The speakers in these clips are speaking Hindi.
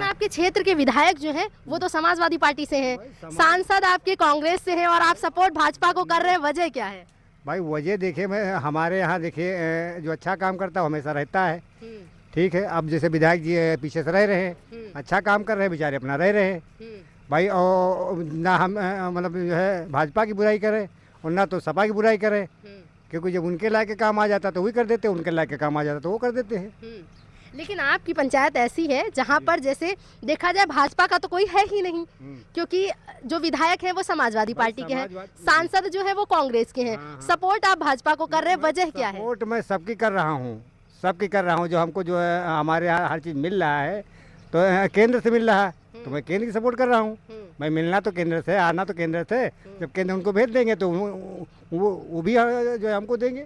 आपके क्षेत्र के विधायक जो हैं वो तो समाजवादी पार्टी से हैं, सांसद आपके कांग्रेस से हैं और आप सपोर्ट भाजपा को कर रहे हैं, वजह क्या है? भाई वजह देखिए, मैं हमारे यहाँ देखिए जो अच्छा काम करता है वो हमेशा रहता है। ठीक है, अब जैसे विधायक जी पीछे से रह रहे हैं, अच्छा काम कर रहे हैं, बेचारे अपना रह रहे हैं भाई। और ना हम मतलब जो है भाजपा की बुराई करें और ना तो सपा की बुराई करें, क्योंकि जब उनके लायक के काम आ जाता तो वही कर देते, उनके लायक के काम आ जाता तो वो कर देते हैं। लेकिन आपकी पंचायत ऐसी है जहां पर जैसे देखा जाए भाजपा का तो कोई है ही नहीं, क्योंकि जो विधायक हैं वो समाजवादी पार्टी के हैं, सांसद जो है वो कांग्रेस के हैं। सपोर्ट आप भाजपा को कर रहे हैं, वजह क्या है? सपोर्ट मैं सबकी कर रहा हूँ, सबकी कर रहा हूँ। जो हमको जो है हमारे यहाँ हर चीज़ मिल रहा है तो केंद्र से मिल रहा है, तो मैं केंद्र की सपोर्ट कर रहा हूँ। मैं मिलना तो केंद्र से, आना तो केंद्र से, जब केंद्र उनको भेज देंगे तो वो भी जो है हमको देंगे,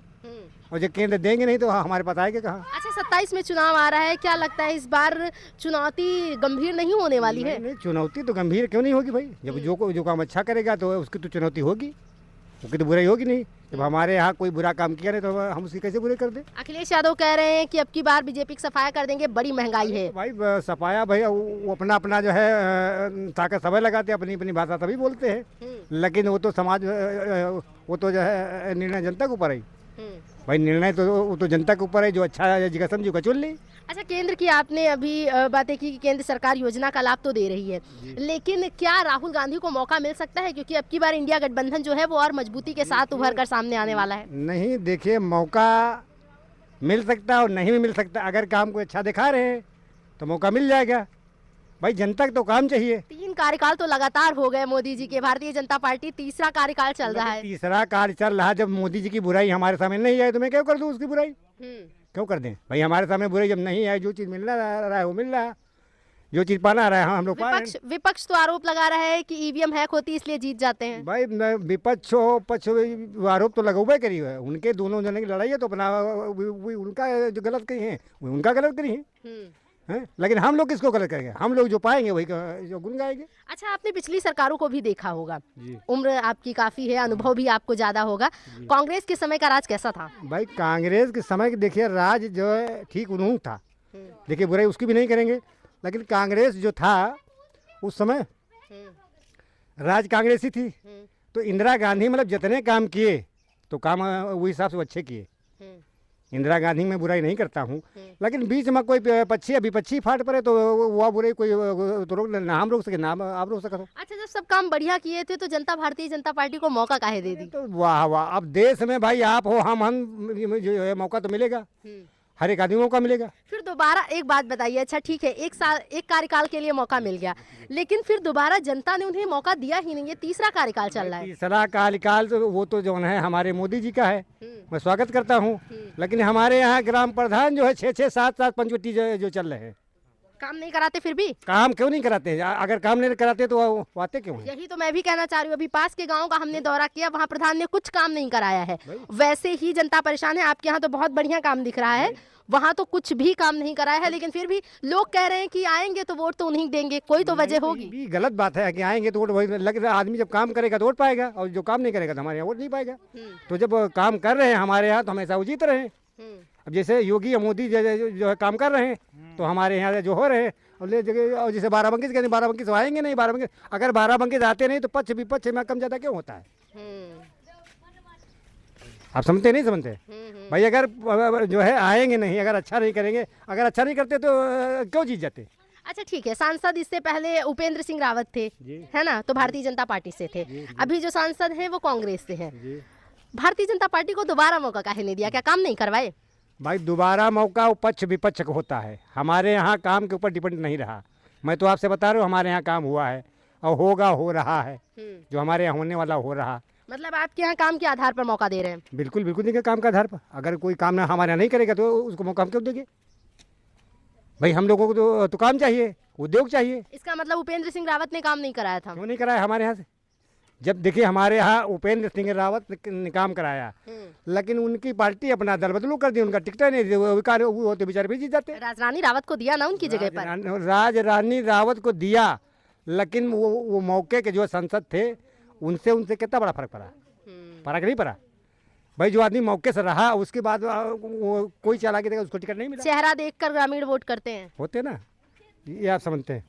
और जब केंद्र देंगे नहीं तो हमारे पास आएंगे कहाँ। अच्छा, 27 में चुनाव आ रहा है, क्या लगता है इस बार चुनौती गंभीर नहीं होने वाली है? नहीं, चुनौती तो गंभीर क्यों नहीं होगी भाई, जब जो काम अच्छा करेगा तो उसकी तो चुनौती होगी, उसकी तो बुराई होगी नहीं। जब हमारे यहाँ कोई बुरा काम किया नहीं तो हम उसकी कैसे बुरे कर दें? अखिलेश यादव कह रहे हैं कि अब की बार बीजेपी की सफाया कर देंगे, बड़ी महंगाई है। भाई सफाया भाई वो अपना अपना जो है ताकत सभी लगाते हैं, अपनी अपनी भाषा सभी बोलते हैं, लेकिन वो तो समाज वो तो जो है निर्णय जनता के ऊपर है भाई। निर्णय तो वो तो जनता के ऊपर है, जो अच्छा जिसका समझी का चुन ली। अच्छा, केंद्र की आपने अभी बातें की कि केंद्र सरकार योजना का लाभ तो दे रही है, लेकिन क्या राहुल गांधी को मौका मिल सकता है, क्योंकि अब की बार इंडिया गठबंधन जो है वो और मजबूती के साथ उभर कर सामने आने वाला है? नहीं, देखिए मौका मिल सकता है और नहीं भी मिल सकता। अगर काम को अच्छा दिखा रहे हैं तो मौका मिल जाएगा भाई। जनता को तो काम चाहिए। 3 कार्यकाल तो लगातार हो गए मोदी जी के, भारतीय जनता पार्टी तीसरा कार्यकाल चल रहा है। तीसरा कार्य चल रहा है, जब मोदी जी की बुराई हमारे सामने नहीं आई तो मैं क्यों कर दूं उसकी बुराई? क्यों कर दें भाई? हमारे सामने बुराई जब नहीं आई, जो चीज़ मिलना रहा है वो मिल रहा है, जो चीज़ पाना रहा है हम लोग पा रहे हैं। विपक्ष तो आरोप लगा रहा है कि ईवीएम हैक होती है इसलिए जीत जाते हैं। भाई विपक्ष हो पक्ष हो, आरोप तो लगाए करी है, उनके दोनों जने की लड़ाई है तो अपना उनका जो गलत करी है उनका गलत करी है, लेकिन हम लोग किसको गलत करेंगे? हम लोग जो पाएंगे वही जो गुन गाएंगे। अच्छा, आपने पिछली सरकारों को भी देखा होगा, उम्र आपकी काफी है, अनुभव भी आपको ज्यादा होगा। कांग्रेस के समय का राज कैसा था? भाई कांग्रेस के समय देखिए राज जो है ठीक उन्होंने था, देखिए बुराई उसकी भी नहीं करेंगे, लेकिन कांग्रेस जो था उस समय राज कांग्रेसी थी, तो इंदिरा गांधी मतलब जितने काम किए तो काम वही हिसाब से अच्छे किए। इंदिरा गांधी में बुराई नहीं करता हूँ, लेकिन बीच में कोई विपक्षी फाट पड़े तो वह बुराई कोई तो रोक ना हम रोक सके ना आप रोक सको। अच्छा, जब सब काम बढ़िया किए थे तो जनता भारतीय जनता पार्टी को मौका काहे दे दी? तो वाह वाह, अब देश में भाई आप हो हम जो है मौका तो मिलेगा, हर एक आदमी मौका मिलेगा। फिर दोबारा एक बात बताइए, अच्छा ठीक है, एक कार्यकाल के लिए मौका मिल गया, लेकिन फिर दोबारा जनता ने उन्हें मौका दिया ही नहीं, ये तीसरा कार्यकाल चल रहा है। तीसरा कार्यकाल तो वो तो जो है हमारे मोदी जी का है, मैं स्वागत करता हूँ, लेकिन हमारे यहाँ ग्राम प्रधान जो है 6-6, 7-7 पंचवटी जो चल रहे हैं, काम नहीं कराते। फिर भी काम क्यों नहीं कराते हैं? अगर काम नहीं कराते तो वो आते क्यों हैं? यही तो मैं भी कहना चाह रही हूँ। अभी पास के गांव का हमने दौरा किया, वहाँ प्रधान ने कुछ काम नहीं कराया है, वैसे ही जनता परेशान है। आपके यहाँ तो बहुत बढ़िया काम दिख रहा है, वहाँ तो कुछ भी काम नहीं कराया है, लेकिन फिर भी लोग कह रहे हैं कि आएंगे तो वोट तो उन्हीं देंगे, कोई तो वजह होगी। गलत बात है कि आएंगे तो वोट वही लग रहा है, आदमी जब काम करेगा तो वोट पाएगा, और जो काम नहीं करेगा तो हमारे यहाँ वोट नहीं पाएगा। तो जब काम कर रहे हैं हमारे यहाँ तो हमेशा वो जीत रहे हैं। अब जैसे योगी या मोदी जो है काम कर रहे हैं तो हमारे यहाँ जो हो रहे हैं, और जैसे बाराबंकी से कहते हैं, बाराबंकी से आएंगे नहीं, बाराबंकी अगर बाराबंकी आते नहीं तो पक्ष विपक्ष में कम ज्यादा क्यों होता है? आप समझते नहीं समझते भाई? अगर जो है आएंगे नहीं, अगर अच्छा नहीं करेंगे, अगर अच्छा नहीं करते तो क्यों जीत जाते? अच्छा ठीक है, सांसद इससे पहले उपेंद्र सिंह रावत थे, है ना, तो भारतीय जनता पार्टी से थे। अभी जो सांसद हैं वो कांग्रेस से हैं। भारतीय जनता पार्टी को दोबारा मौका काहे नहीं दिया? क्या काम नहीं करवाए? भाई दोबारा मौका पक्ष विपक्ष का होता है, हमारे यहाँ काम के ऊपर डिपेंड नहीं रहा। मैं तो आपसे बता रहा हूँ हमारे यहाँ काम हुआ है और होगा, हो रहा है, जो हमारे यहाँ होने वाला हो रहा। मतलब आपके यहाँ काम के आधार पर मौका दे रहे हैं? बिल्कुल बिल्कुल देंगे काम के आधार पर। अगर कोई काम ना हमारे यहाँ नहीं करेगा तो उसको मौका हम क्यों देंगे भाई? हम लोगों को तो काम चाहिए, उद्योग चाहिए। इसका मतलब उपेंद्र सिंह रावत ने काम नहीं कराया था? क्यों नहीं कराया हमारे यहाँ से? जब देखिए हमारे यहाँ उपेंद्र सिंह रावत ने काम कराया, लेकिन उनकी पार्टी अपना दल बदलू कर दी, उनका टिकट नहीं वो तो बेचारे भी जीत जाते। राजरानी रावत को दिया ना उनकी जगह पर? राजरानी रावत को दिया, लेकिन वो मौके के जो सांसद थे उनसे कितना बड़ा फर्क पड़ा? फर्क नहीं पड़ा भाई। जो आदमी मौके से रहा उसके बाद वो कोई चालाकी देगा उसको टिकट नहीं मिला। चेहरा देखकर ग्रामीण वोट करते हैं, होते ना, ये आप समझते हैं।